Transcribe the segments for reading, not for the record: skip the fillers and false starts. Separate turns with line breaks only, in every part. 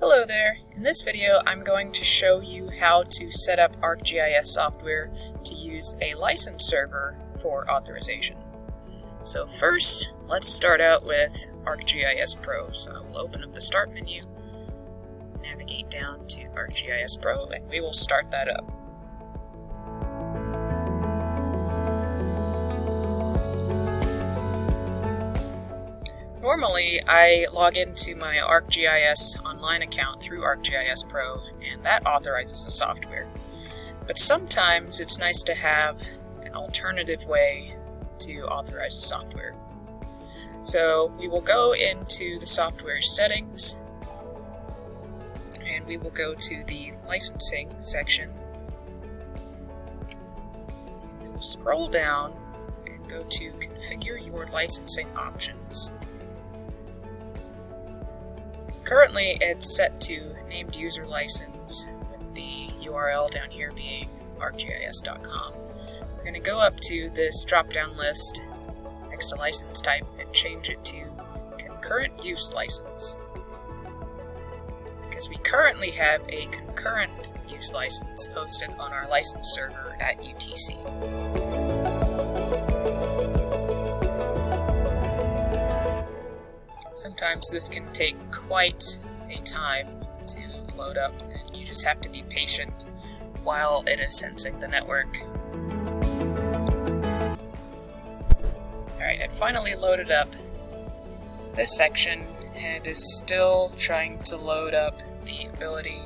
Hello there! In this video I'm going to show you how to set up ArcGIS software to use a license server for authorization. So first, let's start out with ArcGIS Pro. So we'll open up the Start menu, navigate down to ArcGIS Pro, and we will start that up. Normally, I log into my ArcGIS online account through ArcGIS Pro, and that authorizes the software. But sometimes it's nice to have an alternative way to authorize the software. So we will go into the software settings, and we will go to the licensing section. And we will scroll down and go to Configure Your Licensing Options. Currently, it's set to named user license, with the URL down here being arcgis.com. We're going to go up to this drop-down list next to license type and change it to concurrent use license, because we currently have a concurrent use license hosted on our license server at UTC. Sometimes this can take quite a time to load up, and you just have to be patient while it is sensing the network. Alright, it finally loaded up this section and is still trying to load up the ability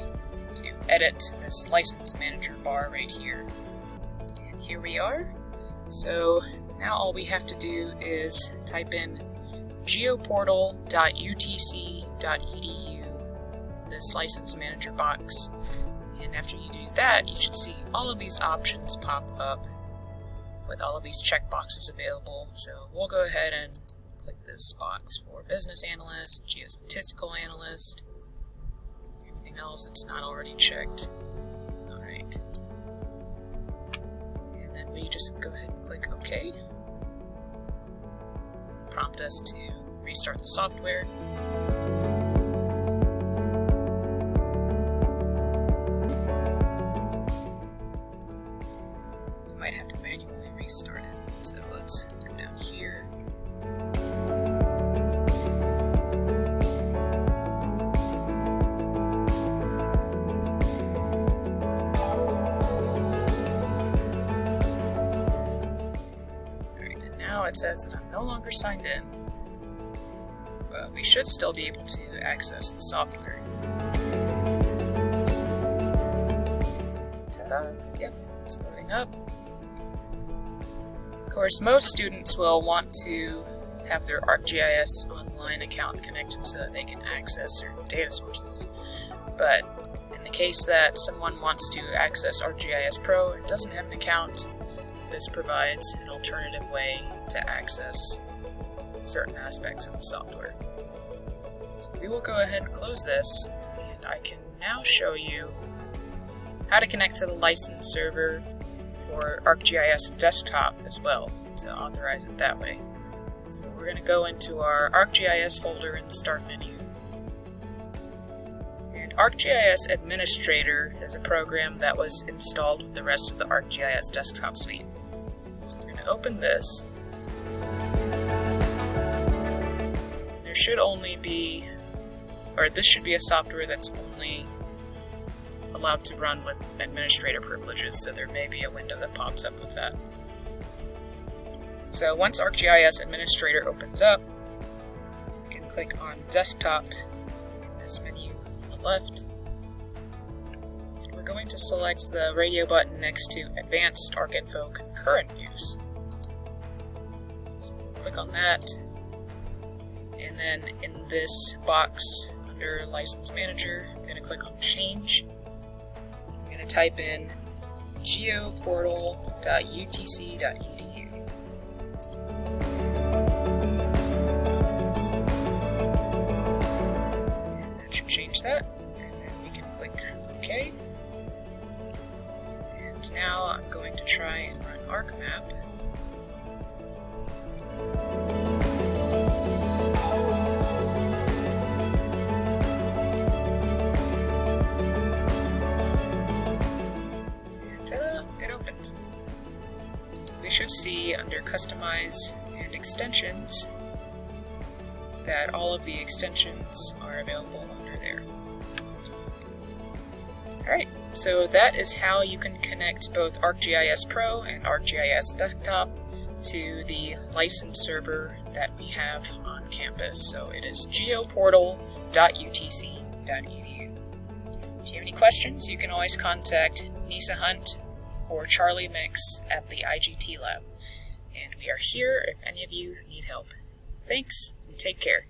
to edit this license manager bar right here. And here we are. So now all we have to do is type in geoportal.utc.edu in this license manager box, and after you do that you should see all of these options pop up with all of these checkboxes available. So we'll go ahead and click this box for business analyst, geostatistical analyst, anything else that's not already checked. Alright, and then we just go ahead and click OK. Prompt us to restart the software. We might have to manually restart it, so let's go down here. Alright, and now it says that I'm no longer signed in, but we should still be able to access the software. Ta-da! Yep, it's loading up. Of course, most students will want to have their ArcGIS online account connected so that they can access certain data sources. But in the case that someone wants to access ArcGIS Pro and doesn't have an account, this provides an alternative way to access certain aspects of the software. So we will go ahead and close this, and I can now show you how to connect to the license server for ArcGIS Desktop as well, to authorize it that way. So we're going to go into our ArcGIS folder in the Start menu. And ArcGIS Administrator is a program that was installed with the rest of the ArcGIS Desktop suite. So we're going to open this. There should only be, or this should be a software that's only allowed to run with administrator privileges, so there may be a window that pops up with that. So once ArcGIS Administrator opens up, you can click on Desktop in this menu on the left. And we're going to select the radio button next to Advanced ArcInfo Concurrent Use. So we'll click on that. And then in this box under License Manager, I'm going to click on Change. I'm going to type in geoportal.utc.edu. And that should change that. And then we can click OK. And now I'm going to try and run ArcMap. under Customize and Extensions that all of the extensions are available under there. Alright, so that is how you can connect both ArcGIS Pro and ArcGIS Desktop to the license server that we have on campus. So it is geoportal.utc.edu. If you have any questions, you can always contact Nisa Hunt or Charlie Mix at the IGTLab. And we are here if any of you need help. Thanks, and take care.